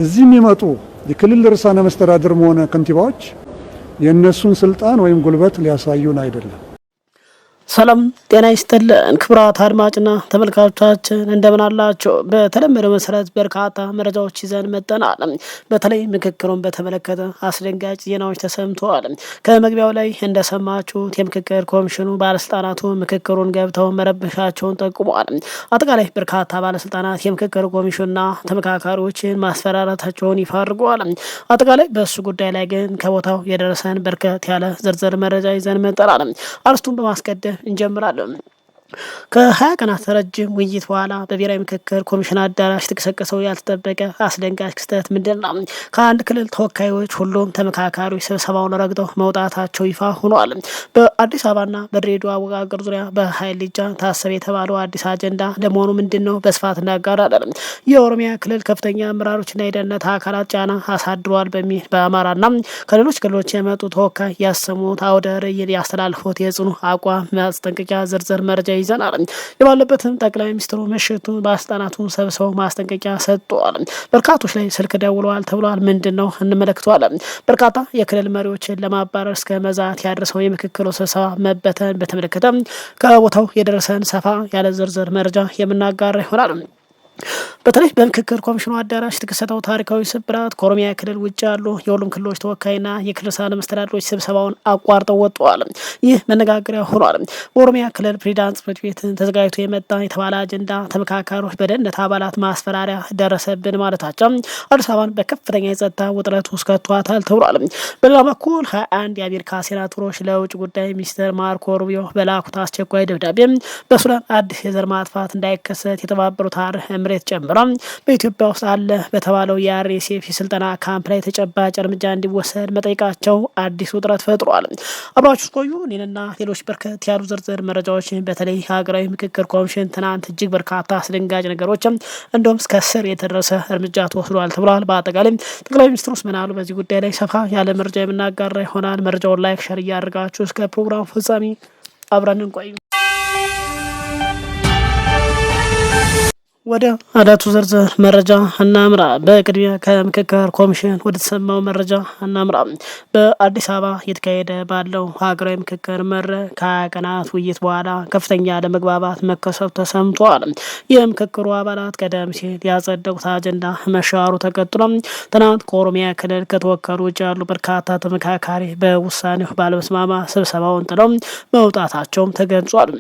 እዚህ የሚመጡ የክልል ርዕሳነ መስተዳድርም ሆነ ከንቲባዎች የእነሱን ስልጣን ወይም ጉልበት ሊያሳዩን አይደለም። ሰላም ጤና ይስጥልን ክቡራት አድማጭና ተመልካቾቻችን እንደምን አላችሁ? በተለመደው መሰረት በርካታ መረጃዎች ይዘን መጥተናል። በተለይ ምክክሩን በተመለከተ አስደንጋጭ ዜናዎች ተሰምተዋል። ከመግቢያው ላይ እንደሰማችሁት የምክክር ኮሚሽኑ ባለስልጣናቱ ምክክሩን ገብተው መረበሻቸውን ጠቁመዋል። አጠቃላይ በርካታ ባለስልጣናት የምክክር ኮሚሽኑና ተመካካሪዎችን ማስፈራራታቸውን ይፋ አድርገዋል። አጠቃላይ በእሱ ጉዳይ ላይ ግን ከቦታው የደረሰን በርከት ያለ ዝርዝር መረጃ ይዘን መጥተናል። አርስቱን በማስቀደም እንጀምራለን። ከ20 ቀናት ረጅም ውይይት በኋላ በብሔራዊ ምክክር ኮሚሽን አዳራሽ የተቀሰቀሰው ያልተጠበቀ አስደንጋጭ ክስተት ምንድን ነው? ከአንድ ክልል ተወካዮች ሁሉም ተመካካሪዎች ስብሰባውን ረግጠው መውጣታቸው ይፋ ሆኗል። በአዲስ አበባና በድሬዳዋ አወቃቀር ዙሪያ በኃይል ሊጫ ታሰበ የተባለው አዲስ አጀንዳ ለመሆኑ ምንድን ነው? በስፋት እናጋራለን። የኦሮሚያ ክልል ከፍተኛ አመራሮችና የደህንነት አካላት ጫና አሳድሯል በሚል በአማራና ከሌሎች ክልሎች የመጡ ተወካይ ያሰሙት አውደ ርዕይ ያስተላልፉት የጽኑ አቋም ማስጠንቀቂያ ዝርዝር መረጃ ይዘናል። የባለበትም ጠቅላይ ሚኒስትሩ ምሽቱን ባለስልጣናቱን ሰብስበው ማስጠንቀቂያ ሰጥተዋል። በርካቶች ላይ ስልክ ደውለዋል ተብሏል። ምንድን ነው እንመለከተዋለን። በርካታ የክልል መሪዎችን ለማባረር እስከ መዛት ያደረሰው የምክክሩ ስብሰባ መበተን በተመለከተ ከቦታው የደረሰን ሰፋ ያለ ዝርዝር መረጃ የምናጋራ ይሆናል። በተለይ በምክክር ኮሚሽኑ አዳራሽ የተከሰተው ታሪካዊ ስብራት ከኦሮሚያ ክልል ውጭ ያሉ የሁሉም ክልሎች ተወካይና የክልል ርዕሳነ መስተዳድሮች ስብሰባውን አቋርጠው ወጥተዋል። ይህ መነጋገሪያ ሆኗል። በኦሮሚያ ክልል ፕሬዚዳንት ጽሕፈት ቤት ተዘጋጅቶ የመጣ የተባለ አጀንዳ ተመካካሪዎች በደህንነት አባላት ማስፈራሪያ ደረሰብን ማለታቸው አዲስ አበባን በከፍተኛ የጸጥታ ውጥረት ውስጥ ከቷታል ተብሏል። በሌላ በኩል 21 የአሜሪካ ሴናተሮች ለውጭ ጉዳይ ሚኒስትር ማርኮ ሩቢዮ በላኩት አስቸኳይ ደብዳቤ በሱዳን አዲስ የዘር ማጥፋት እንዳይከሰት የተባበሩት አረብ ኤሚሬት ጨምሮ በኢትዮጵያ ውስጥ አለ በተባለው የአርኤስኤፍ የስልጠና ካምፕ ላይ ተጨባጭ እርምጃ እንዲወሰድ መጠየቃቸው አዲስ ውጥረት ፈጥሯል። አብራችሁ ቆዩ። እኔንና ሌሎች በርከት ያሉ ዝርዝር መረጃዎችን በተለይ ሀገራዊ ምክክር ኮሚሽን ትናንት እጅግ በርካታ አስደንጋጭ ነገሮችም እንደውም እስከ ስር የተደረሰ እርምጃ ተወስዷል ተብሏል። በአጠቃላይ ጠቅላይ ሚኒስትሩ ምን አሉ? በዚህ ጉዳይ ላይ ሰፋ ያለ መረጃ የምናጋራ ይሆናል። መረጃውን ላይክ ሸር እያደረጋችሁ እስከ ፕሮግራም ፍጻሜ አብረን እንቆይ። ወደ አዳቱ ዝርዝር መረጃ እናምራ። በቅድሚያ ከምክክር ኮሚሽን ወደ ተሰማው መረጃ እናምራ። በአዲስ አበባ እየተካሄደ ባለው ሀገራዊ ምክክር መድረክ ከ20 ቀናት ውይይት በኋላ ከፍተኛ አለመግባባት መከሰቱ ተሰምቷል። የምክክሩ አባላት ቀደም ሲል ያጸደቁት አጀንዳ መሻሩ ተከትሎ ትናንት ከኦሮሚያ ክልል ከተወከሉ ውጭ ያሉ በርካታ ተመካካሪ በውሳኔው ባለመስማማት ስብሰባውን ጥለው መውጣታቸውም ተገልጿል።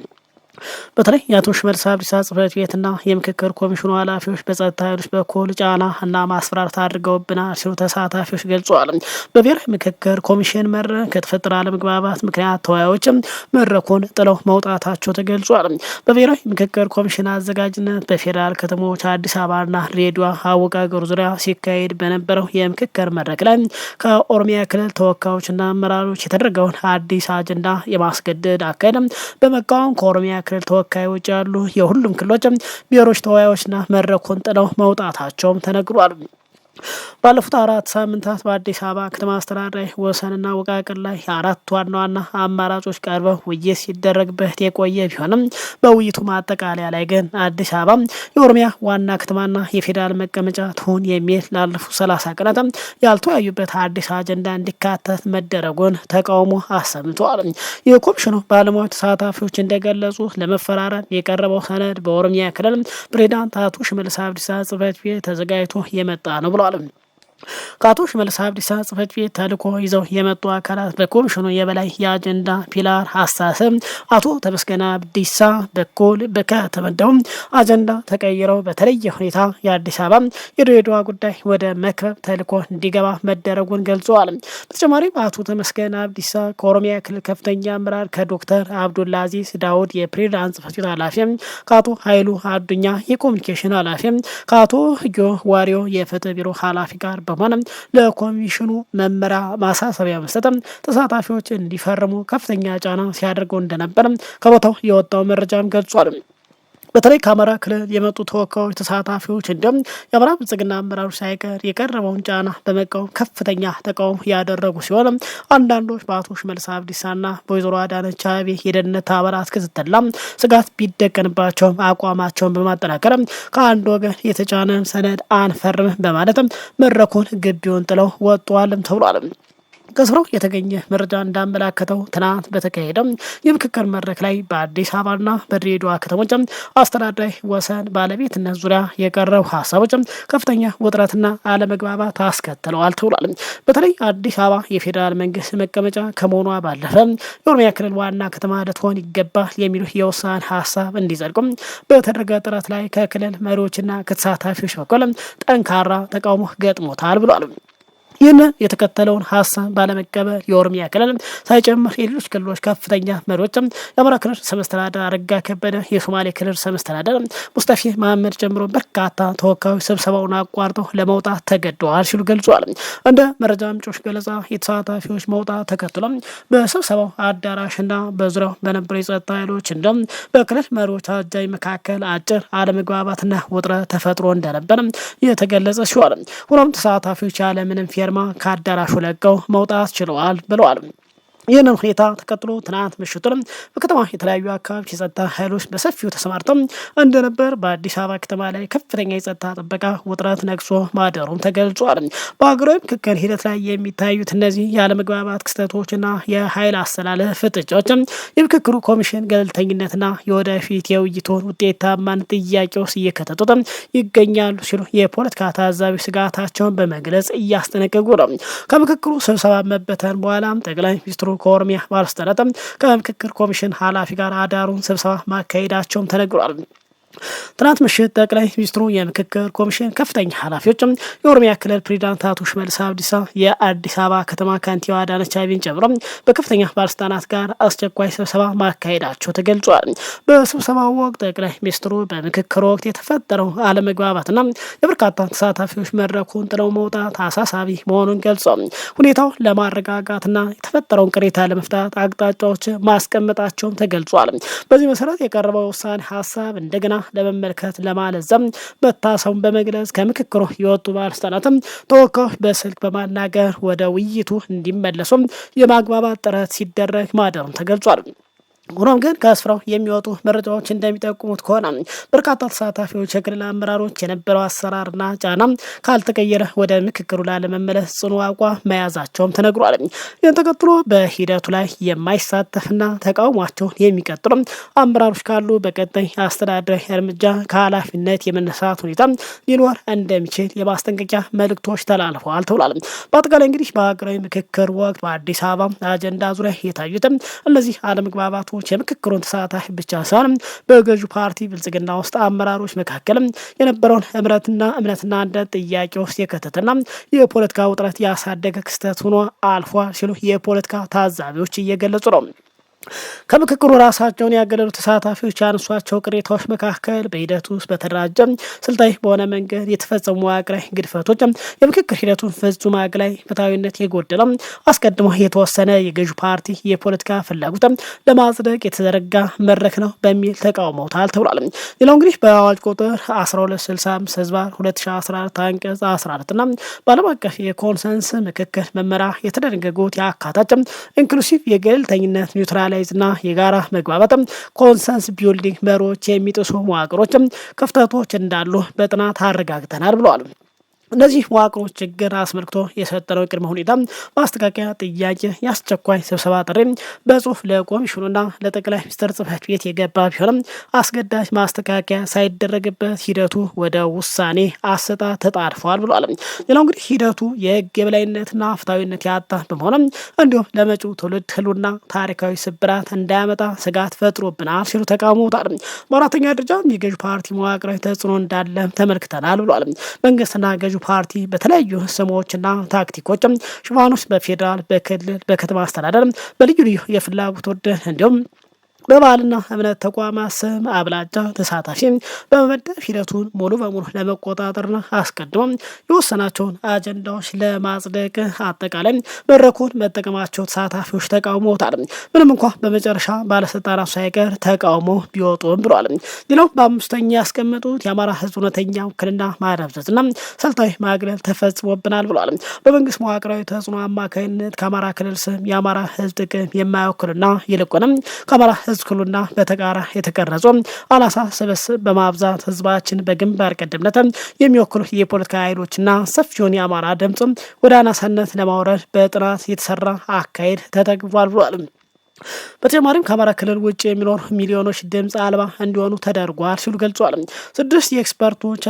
በተለይ የአቶ ሽመልስ አብዲሳ ጽሕፈት ቤትና የምክክር ኮሚሽኑ ኃላፊዎች በጸጥታ ኃይሎች በኩል ጫና እና ማስፈራራት አድርገውብናል ሲሉ ተሳታፊዎች ገልጸዋል። በብሔራዊ ምክክር ኮሚሽን መድረክ ከተፈጠረ አለመግባባት ምክንያት ተወያዮችም መድረኩን ጥለው መውጣታቸው ተገልጿል። በብሔራዊ ምክክር ኮሚሽን አዘጋጅነት በፌዴራል ከተሞች አዲስ አበባና ድሬዳዋ አወቃቀር ዙሪያ ሲካሄድ በነበረው የምክክር መድረክ ላይ ከኦሮሚያ ክልል ተወካዮችና አመራሮች የተደረገውን አዲስ አጀንዳ የማስገደድ አካሄድ በመቃወም ከኦሮሚያ ክልል ተወካዮች ያሉ የሁሉም ክልሎች ብሔሮች ተወያዮችና መድረኩን ጥለው መውጣታቸውም ተነግሯል። ባለፉት 4 ሳምንታት በአዲስ አበባ ከተማ አስተዳደር ወሰንና አወቃቀር ላይ 4 ዋና ዋና አማራጮች ቀርበው ውይይት ሲደረግበት የቆየ ቢሆንም በውይይቱ ማጠቃለያ ላይ ግን አዲስ አበባ የኦሮሚያ ዋና ከተማና የፌዴራል መቀመጫ ትሁን የሚል ላለፉት 30 ቀናት ያልተወያዩበት አዲስ አጀንዳ እንዲካተት መደረጉን ተቃውሞ አሰምተዋል። የኮሚሽኑ ባለሙያዎች ተሳታፊዎች እንደገለጹት ለመፈራረም የቀረበው ሰነድ በኦሮሚያ ክልል ፕሬዚዳንት አቶ ሽመልስ አብዲሳ ጽሕፈት ቤት ተዘጋጅቶ የመጣ ነው ብሏል። ከአቶ ሽመልስ አብዲሳ ጽሕፈት ቤት ተልዕኮ ይዘው የመጡ አካላት በኮሚሽኑ የበላይ የአጀንዳ ፒላር አስተሳሰብ አቶ ተመስገን አብዲሳ በኩል ከተመደቡ አጀንዳ ተቀይረው በተለየ ሁኔታ የአዲስ አበባ የድሬዳዋ ጉዳይ ወደ መክበብ ተልዕኮ እንዲገባ መደረጉን ገልጸዋል። በተጨማሪም አቶ ተመስገን አብዲሳ ከኦሮሚያ ክልል ከፍተኛ አመራር ከዶክተር አብዱልአዚዝ ዳውድ የፕሬዝዳንት ጽሕፈት ቤት ኃላፊ፣ ከአቶ ኃይሉ አዱኛ የኮሚኒኬሽን ኃላፊ፣ ከአቶ ጆ ዋሪዮ የፍትህ ቢሮ ኃላፊ ጋር በመሆንም ለኮሚሽኑ መመሪያ ማሳሰቢያ መስጠትም ተሳታፊዎች እንዲፈርሙ ከፍተኛ ጫና ሲያደርገው እንደነበር ከቦታው የወጣው መረጃም ገልጿል። በተለይ ከአማራ ክልል የመጡ ተወካዮች ተሳታፊዎች እንዲሁም የአማራ ብልጽግና አመራሮች ሳይቀር የቀረበውን ጫና በመቃወም ከፍተኛ ተቃውሞ ያደረጉ ሲሆን አንዳንዶች በአቶ ሽመልስ አብዲሳና በወይዘሮ አዳነች አቤቤ የደህንነት አባላት ክትትልና ስጋት ቢደቀንባቸውም አቋማቸውን በማጠናከር ከአንድ ወገን የተጫነ ሰነድ አንፈርም በማለት መድረኩን ግቢውን ጥለው ወጥተዋልም ተብሏል። ከስራው የተገኘ መረጃ እንዳመላከተው ትናንት በተካሄደው የምክክር መድረክ ላይ በአዲስ አበባና በድሬዳዋ ከተሞች አስተዳደራዊ ወሰን ባለቤትነት ዙሪያ የቀረቡ ሀሳቦች ከፍተኛ ውጥረትና አለመግባባት አስከትለዋል ተብሏል። በተለይ አዲስ አበባ የፌዴራል መንግስት መቀመጫ ከመሆኗ ባለፈ የኦሮሚያ ክልል ዋና ከተማ ልትሆን ይገባል የሚሉ የውሳኔ ሀሳብ እንዲጸድቁም በተደረገ ጥረት ላይ ከክልል መሪዎችና ከተሳታፊዎች በኩል ጠንካራ ተቃውሞ ገጥሞታል ብሏል። ይህን የተከተለውን ሀሳብ ባለመቀበል የኦሮሚያ ክልል ሳይጨምር የሌሎች ክልሎች ከፍተኛ መሪዎችም የአማራ ክልል ርዕሰ መስተዳድር አረጋ ከበደ፣ የሶማሌ ክልል ርዕሰ መስተዳድር ሙስጠፌ መሐመድ ጨምሮ በርካታ ተወካዮች ስብሰባውን አቋርጠው ለመውጣት ተገደዋል ሲሉ ገልጿል። እንደ መረጃ ምንጮች ገለጻ የተሳታፊዎች መውጣት ተከትሎ በስብሰባው አዳራሽና በዙሪያው በነበሩ የጸጥታ ኃይሎች እንዲሁም በክልል መሪዎች አጃቢ መካከል አጭር አለመግባባትና ውጥረት ተፈጥሮ እንደነበር የተገለጸ ሲሆን ሆኖም ተሳታፊዎች ያለምንም ከአዳራሹ ለቀው መውጣት ችለዋል ብለዋል። ይህንን ሁኔታ ተከትሎ ትናንት ምሽቱንም በከተማ የተለያዩ አካባቢዎች የጸጥታ ኃይሎች በሰፊው ተሰማርተው እንደነበር በአዲስ አበባ ከተማ ላይ ከፍተኛ የጸጥታ ጥበቃ ውጥረት ነግሶ ማደሩም ተገልጿል። በሀገራዊ ምክክር ሂደት ላይ የሚታዩት እነዚህ ያለመግባባት ክስተቶችና የኃይል አሰላለፍ ፍጥጫዎች የምክክሩ ኮሚሽን ገለልተኝነትና የወደፊት የውይይቱን ውጤታማነት ጥያቄ ውስጥ እየከተቱት ይገኛሉ ሲሉ የፖለቲካ ታዛቢዎች ስጋታቸውን በመግለጽ እያስጠነቀቁ ነው። ከምክክሩ ስብሰባ መበተን በኋላ ጠቅላይ ሚኒስትሩ ከኦሮሚያ ባለስልጣናት ከምክክር ኮሚሽን ኃላፊ ጋር አዳሩን ስብሰባ ማካሄዳቸውም ተነግሯል። ትናንት ምሽት ጠቅላይ ሚኒስትሩ የምክክር ኮሚሽን ከፍተኛ ኃላፊዎችም የኦሮሚያ ክልል ፕሬዚዳንት አቶ ሽመልስ አብዲሳ፣ የአዲስ አበባ ከተማ ከንቲባ አዳነች አቤቤን ጨምሮ በከፍተኛ ባለስልጣናት ጋር አስቸኳይ ስብሰባ ማካሄዳቸው ተገልጿል። በስብሰባው ወቅት ጠቅላይ ሚኒስትሩ በምክክር ወቅት የተፈጠረው አለመግባባትና የበርካታ ተሳታፊዎች መድረኩን ጥለው መውጣት አሳሳቢ መሆኑን ገልጿል። ሁኔታው ለማረጋጋትና የተፈጠረውን ቅሬታ ለመፍታት አቅጣጫዎች ማስቀመጣቸውም ተገልጿል። በዚህ መሰረት የቀረበው ውሳኔ ሀሳብ እንደገና ለመመልከት ለማለዘም መታሰቡን በመግለጽ ከምክክሩ የወጡ ባለስልጣናትም ተወካዮች በስልክ በማናገር ወደ ውይይቱ እንዲመለሱም የማግባባት ጥረት ሲደረግ ማደሩም ተገልጿል። ሆኖም ግን ከስፍራው የሚወጡ መረጃዎች እንደሚጠቁሙት ከሆነ በርካታ ተሳታፊዎች የክልል አመራሮች የነበረው አሰራርና ጫና ካልተቀየረ ወደ ምክክሩ ላለመመለስ ጽኑ አቋም መያዛቸውም ተነግሯል። ይህን ተከትሎ በሂደቱ ላይ የማይሳተፍና ተቃውሟቸውን የሚቀጥሉ አመራሮች ካሉ በቀጣይ አስተዳደራዊ እርምጃ ከኃላፊነት የመነሳት ሁኔታ ሊኖር እንደሚችል የማስጠንቀቂያ መልእክቶች ተላልፈዋል ተብሏል። በአጠቃላይ እንግዲህ በሀገራዊ ምክክር ወቅት በአዲስ አበባ አጀንዳ ዙሪያ የታዩትም እነዚህ አለመግባባቶች የምክክሩን ተሳታፊ ብቻ ሳይሆን በገዢው ፓርቲ ብልጽግና ውስጥ አመራሮች መካከልም የነበረውን እምነትና አንድነት ጥያቄ ውስጥ የከተተና የፖለቲካ ውጥረት ያሳደገ ክስተት ሆኖ አልፏል ሲሉ የፖለቲካ ታዛቢዎች እየገለጹ ነው። ከምክክሩ ራሳቸውን ያገለሉ ተሳታፊዎች ያነሷቸው ቅሬታዎች መካከል በሂደቱ ውስጥ በተደራጀ ስልታዊ በሆነ መንገድ የተፈጸሙ መዋቅራዊ ግድፈቶች፣ የምክክር ሂደቱን ፍጹም አግላይ ፍትሐዊነት የጎደለ አስቀድሞ የተወሰነ የገዢው ፓርቲ የፖለቲካ ፍላጎት ለማጽደቅ የተዘረጋ መድረክ ነው በሚል ተቃውመውታል ተብሏል። ሌላው እንግዲህ በአዋጅ ቁጥር 1265 ህዝባር 2014 አንቀጽ 14 እና በዓለም አቀፍ የኮንሰንስ ምክክር መመሪያ የተደነገጉት የአካታች ኢንክሉሲቭ የገለልተኝነት ኒውትራል ና የጋራ መግባባት ኮንሰንስ ቢልዲንግ መሪዎች የሚጥሱ መዋቅሮች ክፍተቶች እንዳሉ በጥናት አረጋግጠናል ብለዋል። እነዚህ መዋቅሮች ችግር አስመልክቶ የሰጠነው ቅድመ ሁኔታ ማስተካከያ ጥያቄ የአስቸኳይ ስብሰባ ጥሪ በጽሁፍ ለኮሚሽኑና ለጠቅላይ ሚኒስትር ጽህፈት ቤት የገባ ቢሆንም አስገዳጅ ማስተካከያ ሳይደረግበት ሂደቱ ወደ ውሳኔ አሰጣጥ ተጣድፏል ብሏል። ሌላው እንግዲህ ሂደቱ የህግ የበላይነትና ፍትሐዊነት ያጣ በመሆኑም እንዲሁም ለመጪው ትውልድ ህልውና ታሪካዊ ስብራት እንዳያመጣ ስጋት ፈጥሮብናል ሲሉ ተቃውሞታል። በአራተኛ ደረጃ የገዢ ፓርቲ መዋቅራዊ ተጽዕኖ እንዳለ ተመልክተናል ብሏል። መንግስትና ገዢ ፓርቲ በተለያዩ ስሞችና ታክቲኮች ሽፋኖች በፌዴራል፣ በክልል፣ በከተማ አስተዳደር በልዩ ልዩ የፍላጎት ወደ እንዲሁም በባህልና እምነት ተቋማት ስም አብላጫ ተሳታፊ በመመደብ ሂደቱን ሙሉ በሙሉ ለመቆጣጠርና አስቀድሞ የወሰናቸውን አጀንዳዎች ለማጽደቅ አጠቃላይ መድረኩን መጠቀማቸው ተሳታፊዎች ተቃውሞታል። ምንም እንኳ በመጨረሻ ባለስልጣናት ሳይቀር ተቃውሞ ቢወጡም ብሏል። ሌላው በአምስተኛ ያስቀመጡት የአማራ ህዝብ እውነተኛ ውክልና ማደብዘዝና ስልታዊ ማግለል ተፈጽሞብናል ብሏል። በመንግስት መዋቅራዊ ተጽዕኖ አማካኝነት ከአማራ ክልል ስም የአማራ ህዝብ ጥቅም የማይወክልና ይልቁንም ከአማራ ህዝብ ክሉና በተጋራ የተቀረጹ አናሳ ስብስብ በማብዛት ህዝባችን በግንባር ቀደምነት የሚወክሉ የፖለቲካ ኃይሎችና ሰፊውን የአማራ ድምጽ ወደ አናሳነት ለማውረድ በጥናት የተሰራ አካሄድ ተተግብሯል ብሏል። በተጨማሪም ከአማራ ክልል ውጭ የሚኖሩ ሚሊዮኖች ድምፅ አልባ እንዲሆኑ ተደርጓል ሲሉ ገልጿል። 6 የኤክስፐርቶች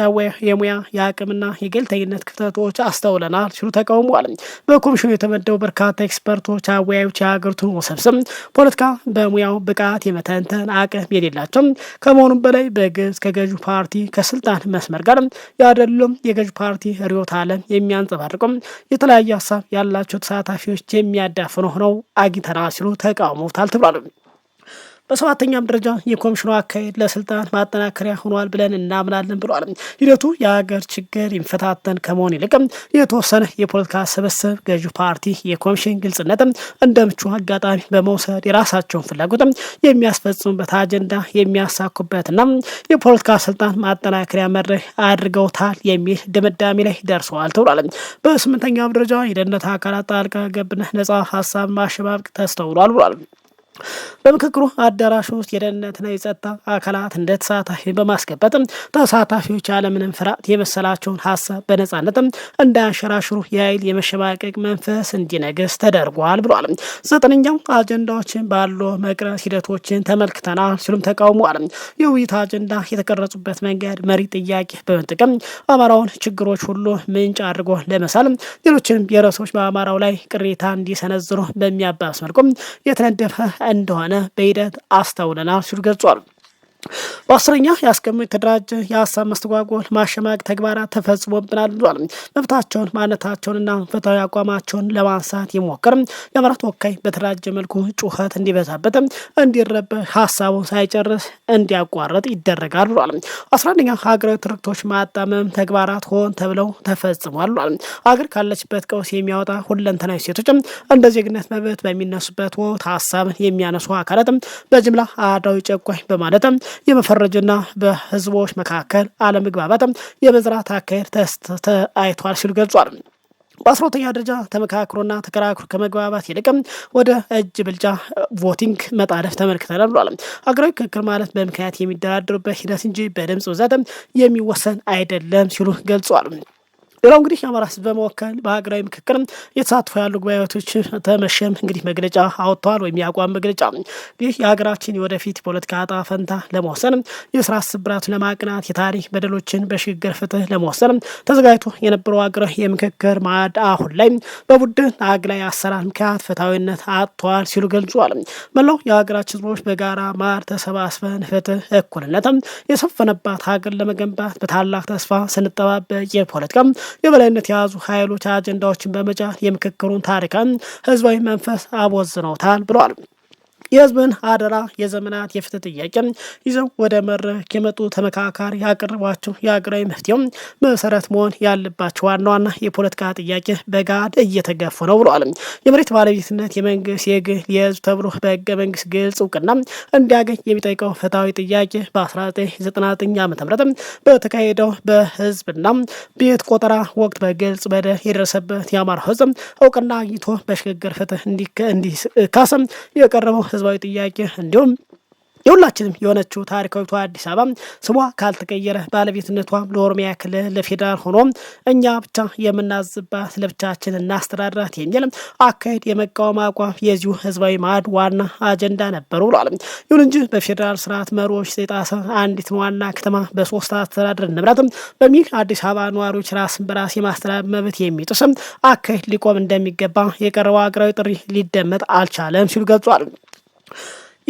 የሙያ የአቅምና የገለልተኝነት ክፍተቶች አስተውለናል ሲሉ ተቃውመዋል። በኮሚሽኑ የተመደቡ በርካታ ኤክስፐርቶች አወያዮች የሀገሪቱን ውስብስብ ፖለቲካ በሙያው ብቃት የመተንተን አቅም የሌላቸው ከመሆኑም በላይ በግልጽ ከገዢው ፓርቲ ከስልጣን መስመር ጋር ያደሉም የገዢው ፓርቲ ርዕዮተ ዓለም የሚያንጸባርቁም የተለያየ ሀሳብ ያላቸው ተሳታፊዎች የሚያዳፍኑ ሆነው አግኝተናል ሲሉ ተቃውሞ ሞታል ተብሏል። በሰባተኛም ደረጃ የኮሚሽኑ አካሄድ ለስልጣን ማጠናከሪያ ሆኗል ብለን እናምናለን ብሏል። ሂደቱ የሀገር ችግር ይፈታተን ከመሆን ይልቅም የተወሰነ የፖለቲካ ስብስብ ገዢው ፓርቲ የኮሚሽን ግልጽነት እንደ ምቹ አጋጣሚ በመውሰድ የራሳቸውን ፍላጎት የሚያስፈጽሙበት አጀንዳ የሚያሳኩበትና የፖለቲካ ስልጣን ማጠናከሪያ መድረክ አድርገውታል የሚል ድምዳሜ ላይ ደርሰዋል ተብሏል። በስምንተኛም ደረጃ የደህንነት አካላት ጣልቃ ገብነት ነጻ ሀሳብ ማሸባበቅ ተስተውሏል ብሏል። በምክክሩ አዳራሽ ውስጥ የደህንነትና የጸጥታ አካላት እንደ ተሳታፊ በማስገባት ተሳታፊዎች ያለምንም ፍርሃት የመሰላቸውን ሀሳብ በነጻነት እንዳያንሸራሽሩ የኃይል የመሸማቀቅ መንፈስ እንዲነግስ ተደርጓል ብሏል። 9ኛው አጀንዳዎችን ባሉ መቅረጽ ሂደቶችን ተመልክተናል ሲሉም ተቃውመዋል። የውይይት አጀንዳ የተቀረጹበት መንገድ መሪ ጥያቄ በመጠቀም አማራውን ችግሮች ሁሉ ምንጭ አድርጎ ለመሳል ሌሎችንም ብሔረሰቦች በአማራው ላይ ቅሬታ እንዲሰነዝሩ በሚያባስ መልኩ የተነደፈ እንደሆነ በሂደት አስተውለናል ሲሉ ገልጿል። በ10ኛ ያስቀመጡ የተደራጀ የሀሳብ መስተጓጎል ማሸማቅ ተግባራት ተፈጽሞብናል ብሏል። መብታቸውን ማንነታቸውንና ፍትሐዊ አቋማቸውን ለማንሳት የሞከር የአማራ ተወካይ በተደራጀ መልኩ ጩኸት እንዲበዛበት እንዲረበሽ ሀሳቡን ሳይጨርስ እንዲያቋርጥ ይደረጋል ብሏል። 11ኛ ሀገራዊ ትርክቶች ማጣመም ተግባራት ሆን ተብለው ተፈጽሟል ብሏል። ሀገር ካለችበት ቀውስ የሚያወጣ ሁለንተናዊ ሴቶችም እንደ ዜግነት መብት በሚነሱበት ወቅት ሀሳብን የሚያነሱ አካላትም በጅምላ አህዳዊ ጨቋኝ በማለት የመፈረጅና በህዝቦች መካከል አለመግባባትም የመዝራት አካሄድ ተአይቷል ሲሉ ገልጿል። በ12ኛ ደረጃ ተመካክሮና ተከራክሮ ከመግባባት ይልቅም ወደ እጅ ብልጫ ቮቲንግ መጣደፍ ተመልክተናል ብሏል። ሀገራዊ ምክክር ማለት በምክንያት የሚደራደሩበት ሂደት እንጂ በድምፅ ብዛት የሚወሰን አይደለም ሲሉ ገልጿል። ሌላው እንግዲህ የአማራ ህዝብ በመወከል በሀገራዊ ምክክር የተሳትፎ ያሉ ጉባኤቶች ተመሸም እንግዲህ መግለጫ አወጥተዋል ወይም የአቋም መግለጫ። ይህ የሀገራችን የወደፊት ፖለቲካ ዕጣ ፈንታ ለመወሰን የስራ ስብራት ለማቅናት የታሪክ በደሎችን በሽግግር ፍትህ ለመወሰን ተዘጋጅቶ የነበረው ሀገራዊ የምክክር ማዕድ አሁን ላይ በቡድን አግላይ አሰራር ምክንያት ፍትሐዊነት አጥቷል ሲሉ ገልጿል። መላው የሀገራችን ህዝቦች በጋራ ማዕድ ተሰባስበን ፍትህ፣ እኩልነትም የሰፈነባት ሀገር ለመገንባት በታላቅ ተስፋ ስንጠባበቅ የፖለቲካ የበላይነት የያዙ ኃይሎች አጀንዳዎችን በመጫን የምክክሩን ታሪካን ህዝባዊ መንፈስ አቦዝነውታል ብለዋል። የህዝብን አደራ የዘመናት የፍትህ ጥያቄ ይዘው ወደ መድረክ የመጡ ተመካካሪ ያቀረቧቸው የሀገራዊ መፍትሄው መሰረት መሆን ያለባቸው ዋና ዋና የፖለቲካ ጥያቄ በጋድ እየተገፉ ነው ብለዋል። የመሬት ባለቤትነት የመንግስት የግል የህዝብ ተብሎ በህገ መንግስት ግልጽ እውቅና እንዲያገኝ የሚጠይቀው ፍትሐዊ ጥያቄ በ1999 ዓ.ም በተካሄደው በህዝብና ቤት ቆጠራ ወቅት በግልጽ በደል የደረሰበት የአማራ ህዝብ እውቅና አግኝቶ በሽግግር ፍትህ እንዲካሰም የቀረበው ህዝባዊ ጥያቄ እንዲሁም የሁላችንም የሆነችው ታሪካዊቷ አዲስ አበባ ስሟ ካልተቀየረ ባለቤትነቷም ለኦሮሚያ ክልል ለፌዴራል ሆኖ እኛ ብቻ የምናዝባት ለብቻችን እናስተዳድራት የሚል አካሄድ የመቃወም አቋም የዚሁ ህዝባዊ ማዕድ ዋና አጀንዳ ነበሩ ብሏል። ይሁን እንጂ በፌዴራል ስርዓት መሪዎች የጣሰ አንዲት ዋና ከተማ በሶስት አስተዳደር ንብረት በሚል አዲስ አበባ ነዋሪዎች ራስን በራስ የማስተዳደር መብት የሚጥስ አካሄድ ሊቆም እንደሚገባ የቀረበው ሀገራዊ ጥሪ ሊደመጥ አልቻለም ሲሉ ገልጿል።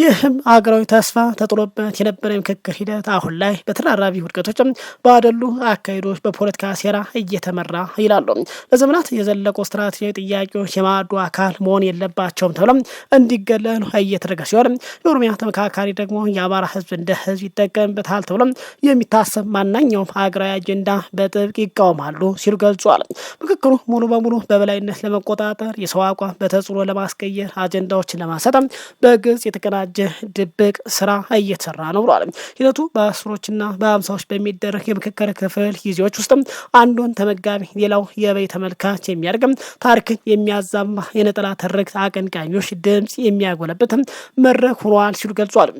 ይህም ሀገራዊ ተስፋ ተጥሎበት የነበረ ምክክር ሂደት አሁን ላይ በተደራራቢ ውድቀቶችም ባደሉ አካሄዶች በፖለቲካ ሴራ እየተመራ ይላሉ። ለዘመናት የዘለቁ ስትራቴጂያዊ ጥያቄዎች የማዕዱ አካል መሆን የለባቸውም ተብለው እንዲገለሉ እየተደረገ ሲሆን የኦሮሚያ ተመካካሪ ደግሞ የአማራ ህዝብ እንደ ህዝብ ይጠቀምበታል ተብሎ የሚታሰብ ማናኛውም ሀገራዊ አጀንዳ በጥብቅ ይቃወማሉ ሲሉ ገልጿል። ምክክሩ ሙሉ በሙሉ በበላይነት ለመቆጣጠር የሰው አቋም በተጽዕኖ ለማስቀየር አጀንዳዎችን ለማሰጠም በግልጽ የተቀናጀ ድብቅ ስራ እየተሰራ ነው ብሏል። ሂደቱ በአስሮችና በአምሳዎች በሚደረግ የምክክር ክፍል ጊዜዎች ውስጥም አንዱን ተመጋቢ ሌላው የበይ ተመልካች የሚያደርግም ታሪክን የሚያዛማ የነጠላ ትርክት አቀንቃኞች ድምጽ የሚያጎለብትም መድረክ ሆኗል ሲሉ ገልጿል።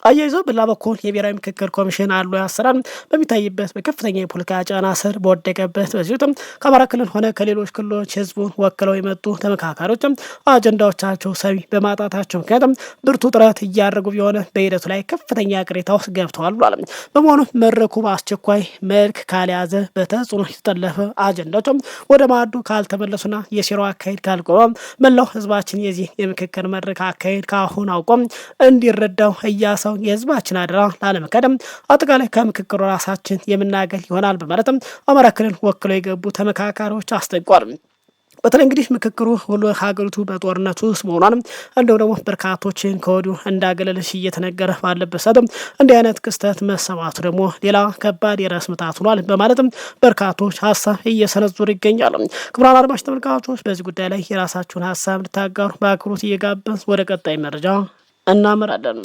አያይዘው በላ በኩል የብሔራዊ ምክክር ኮሚሽን አሉ ያሰራል በሚታይበት በከፍተኛ የፖለቲካ ጫና ስር በወደቀበት በዚሁም ከአማራ ክልል ሆነ ከሌሎች ክልሎች ህዝቡን ወክለው የመጡ ተመካካሪዎችም አጀንዳዎቻቸው ሰሚ በማጣታቸው ምክንያቱም ብርቱ ጥረት እያደረጉ ቢሆነ በሂደቱ ላይ ከፍተኛ ቅሬታ ውስጥ ገብተዋል ብሏል። በመሆኑ መድረኩ በአስቸኳይ መልክ ካልያዘ በተጽዕኖ የተጠለፈ አጀንዳዎችም ወደ ማዕዱ ካልተመለሱና የሴራው አካሄድ ካልቆመ መላው ህዝባችን የዚህ የምክክር መድረክ አካሄድ ካሁን አውቆም እንዲረዳው እያሰው የህዝባችን አደራ ላለመቀደም አጠቃላይ ከምክክሩ ራሳችን የምናገል ይሆናል በማለትም አማራ ክልል ወክለው የገቡ ተመካካሪዎች አስጠንቋል። በተለይ እንግዲህ ምክክሩ ሁሉ ሀገሪቱ በጦርነቱ ውስጥ መሆኗንም እንደው ደግሞ በርካቶችን ከወዲሁ እንዳገለለሽ እየተነገረ ባለበት ሰዓትም እንዲህ አይነት ክስተት መሰማቱ ደግሞ ሌላ ከባድ የራስ ምታት ሆኗል በማለትም በርካቶች ሀሳብ እየሰነዘሩ ይገኛሉ። ክቡራን አድማጭ ተመልካቾች በዚህ ጉዳይ ላይ የራሳችሁን ሀሳብ ልታጋሩ በአክብሮት እየጋበዝ ወደ ቀጣይ መረጃ እናመራለን።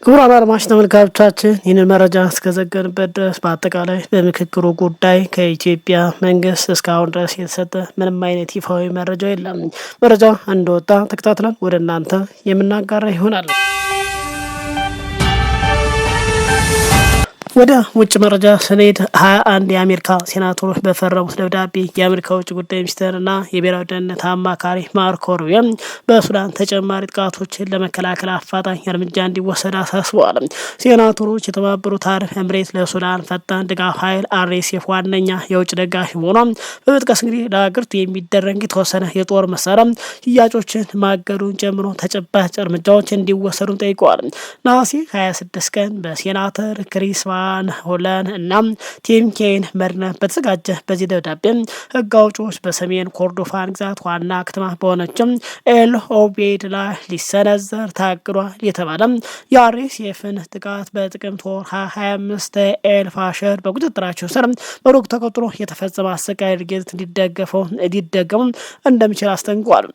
ክቡራን አድማጭ ተመልካቾቻችን ይህንን መረጃ እስከዘገንበት ድረስ በአጠቃላይ በምክክሩ ጉዳይ ከኢትዮጵያ መንግስት እስካሁን ድረስ የተሰጠ ምንም አይነት ይፋዊ መረጃ የለም። መረጃ እንደወጣ ተከታትለን ወደ እናንተ የምናጋራ ይሆናል። ወደ ውጭ መረጃ ስንሄድ 21 የአሜሪካ ሴናተሮች በፈረሙት ደብዳቤ የአሜሪካ ውጭ ጉዳይ ሚኒስትርና የብሔራዊ ደህንነት አማካሪ ማርኮ ሩቢዮ በሱዳን ተጨማሪ ጥቃቶችን ለመከላከል አፋጣኝ እርምጃ እንዲወሰድ አሳስበዋል። ሴናተሮች የተባበሩት አረብ ኤምሬት ለሱዳን ፈጣን ድጋፍ ኃይል RSF ዋነኛ የውጭ ደጋፊ መሆኗን በመጥቀስ እንግዲህ ለሀገሪቱ የሚደረግ የተወሰነ የጦር መሳሪያ ሽያጮችን ማገዱን ጨምሮ ተጨባጭ እርምጃዎች እንዲወሰዱ ጠይቀዋል። ነሐሴ 26 ቀን በሴናተር ክሪስ ሆለን እና ቲም ኬን መሪነት በተዘጋጀ በዚህ ደብዳቤ ህግ አውጪዎች በሰሜን ኮርዶፋን ግዛት ዋና ከተማ በሆነችው ኤል ኦቤድ ላይ ሊሰነዘር ታቅዷል የተባለ የአርኤስኤፍን ጥቃት በጥቅምት ወር 25 ኤል ፋሸር በቁጥጥራቸው ስር በሩቅ ተቆጥሮ የተፈጸመ አሰቃቂ ድርጊት ሊደገሙ እንደሚችል አስጠንቅቋል።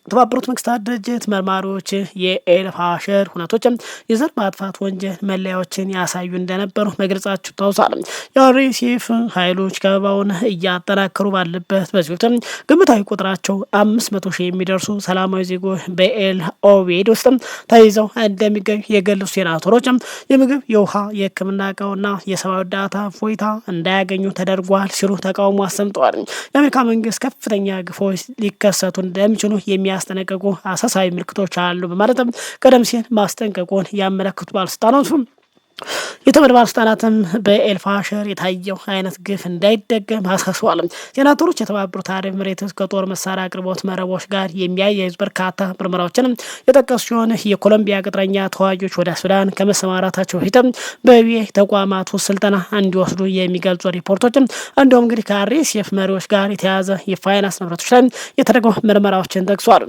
የተባበሩት መንግስታት ድርጅት መርማሪዎች የኤል ፋሸር ሁነቶች የዘር ማጥፋት ወንጀል መለያዎችን ያሳዩ እንደነበሩ መግለጻቸው ታውሳል። የአርኤስኤፍ ኃይሎች ከበባውን እያጠናከሩ ባለበት በዚህ ወቅት ግምታዊ ቁጥራቸው 500 ሺህ የሚደርሱ ሰላማዊ ዜጎች በኤል ኦቤድ ውስጥ ተይዘው እንደሚገኙ የገለጹ ሴናተሮች የምግብ፣ የውሃ፣ የሕክምና እቃውና የሰብአዊ እርዳታ እፎይታ እንዳያገኙ ተደርጓል ሲሉ ተቃውሞ አሰምተዋል። የአሜሪካ መንግስት ከፍተኛ ግፎች ሊከሰቱ እንደሚችሉ የሚያስጠነቅቁ አሳሳቢ ምልክቶች አሉ በማለትም ቀደም ሲል ማስጠንቀቁን ያመለክቱ ባለስልጣናቱ የተመድ ባለስልጣናትም በኤልፋሸር የታየው አይነት ግፍ እንዳይደገም አሳስበዋል። ሴናተሮች የተባበሩት አረብ ኤሚሬትስ ከጦር መሳሪያ አቅርቦት መረቦች ጋር የሚያያይዙ በርካታ ምርመራዎችን የጠቀሱ ሲሆን የኮሎምቢያ ቅጥረኛ ተዋጊዎች ወደ ሱዳን ከመሰማራታቸው በፊት በዩኤ ተቋማት ውስጥ ስልጠና እንዲወስዱ የሚገልጹ ሪፖርቶች እንዲሁም እንግዲህ ከአርኤስኤፍ መሪዎች ጋር የተያያዘ የፋይናንስ ንብረቶች ላይ የተደረጉ ምርመራዎችን ጠቅሷል።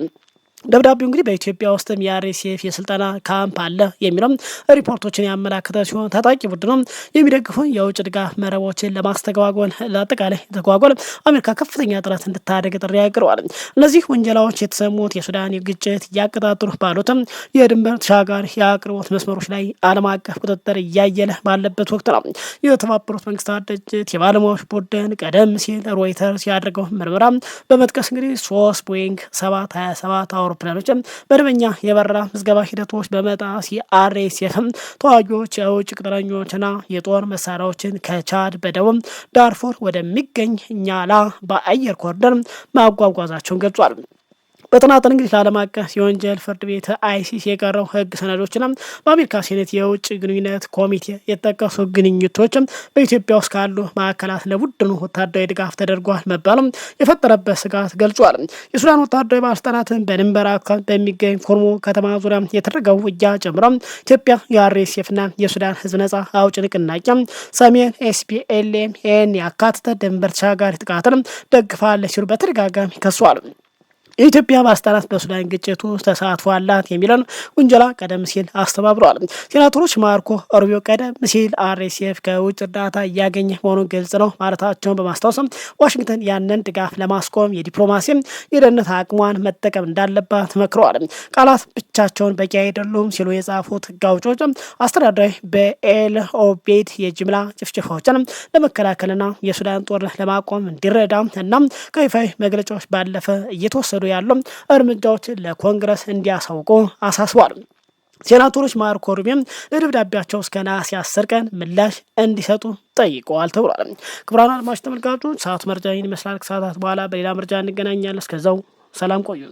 ደብዳቤው እንግዲህ በኢትዮጵያ ውስጥም የአርኤስኤፍ የስልጠና ካምፕ አለ የሚለው ሪፖርቶችን ያመላከተ ሲሆን ታጣቂ ቡድኑ የሚደግፉ የውጭ ድጋፍ መረቦችን ለማስተጓጎል ለአጠቃላይ ተጓጎል አሜሪካ ከፍተኛ ጥረት እንድታደርግ ጥሪ አቅርበዋል። እነዚህ ወንጀላዎች የተሰሙት የሱዳን ግጭት እያቀጣጠሉ ባሉትም የድንበር ተሻጋሪ የአቅርቦት መስመሮች ላይ ዓለም አቀፍ ቁጥጥር እያየለ ባለበት ወቅት ነው። የተባበሩት መንግስታት ድርጅት የባለሙያዎች ቡድን ቀደም ሲል ሮይተርስ ያደረገው ምርመራ በመጥቀስ እንግዲህ 3 ቦይንግ 727 አውሮፕላኖችም በደበኛ የበረራ ምዝገባ ሂደቶች በመጣስ የአርኤስኤፍ ተዋጊዎች የውጭ ቅጥረኞችና የጦር መሳሪያዎችን ከቻድ በደቡብ ዳርፉር ወደሚገኝ ኛላ በአየር ኮሪደር ማጓጓዛቸውን ገልጿል። በጥናት እንግዲህ ለዓለም አቀፍ የወንጀል ፍርድ ቤት አይሲሲ የቀረው ህግ ሰነዶችና በአሜሪካ ሴኔት የውጭ ግንኙነት ኮሚቴ የተጠቀሱ ግንኙነቶችም በኢትዮጵያ ውስጥ ካሉ ማዕከላት ለቡድኑ ወታደራዊ ድጋፍ ተደርጓል መባሉም የፈጠረበት ስጋት ገልጿል። የሱዳን ወታደራዊ ባለስልጣናትን በድንበር አካባቢ በሚገኝ ኮርሞ ከተማ ዙሪያ የተደረገው ውጊያ ጨምሮ ኢትዮጵያ የአርኤስኤፍና የሱዳን ህዝብ ነጻ አውጭ ንቅናቄ ሰሜን ኤስፒኤልኤም ያካተተ ድንበር ተሻጋሪ ጥቃትን ደግፋለች ሲሉ በተደጋጋሚ ከሷል። የኢትዮጵያ ባለስልጣናት በሱዳን ግጭት ውስጥ ተሳትፎ አላት የሚለውን ውንጀላ ቀደም ሲል አስተባብረዋል። ሴናተሮች ማርኮ ሩቢዮ ቀደም ሲል አርኤስኤፍ ከውጭ እርዳታ እያገኘ መሆኑን ግልጽ ነው ማለታቸውን በማስታወስም ዋሽንግተን ያንን ድጋፍ ለማስቆም የዲፕሎማሲ የደህንነት አቅሟን መጠቀም እንዳለባት መክረዋል። ቃላት ብቻቸውን በቂ አይደሉም ሲሉ የጻፉት ህግ አውጪዎች አስተዳደራዊ በኤል ኦቤድ የጅምላ ጭፍጭፋዎችን ለመከላከልና የሱዳን ጦርነት ለማቆም እንዲረዳ እና ከይፋዊ መግለጫዎች ባለፈ እየተወሰዱ ያሉ እርምጃዎችን ለኮንግረስ እንዲያሳውቁ አሳስቧል። ሴናተሮች ማርኮ ሩቢዮ ለደብዳቤያቸው እስከ ነሐሴ 10 ቀን ምላሽ እንዲሰጡ ጠይቀዋል ተብሏል። ክቡራን አድማጭ ተመልካቾች ሰዓቱ መረጃ ይመስላል። ከሰዓታት በኋላ በሌላ መረጃ እንገናኛለን። እስከዛው ሰላም ቆዩ።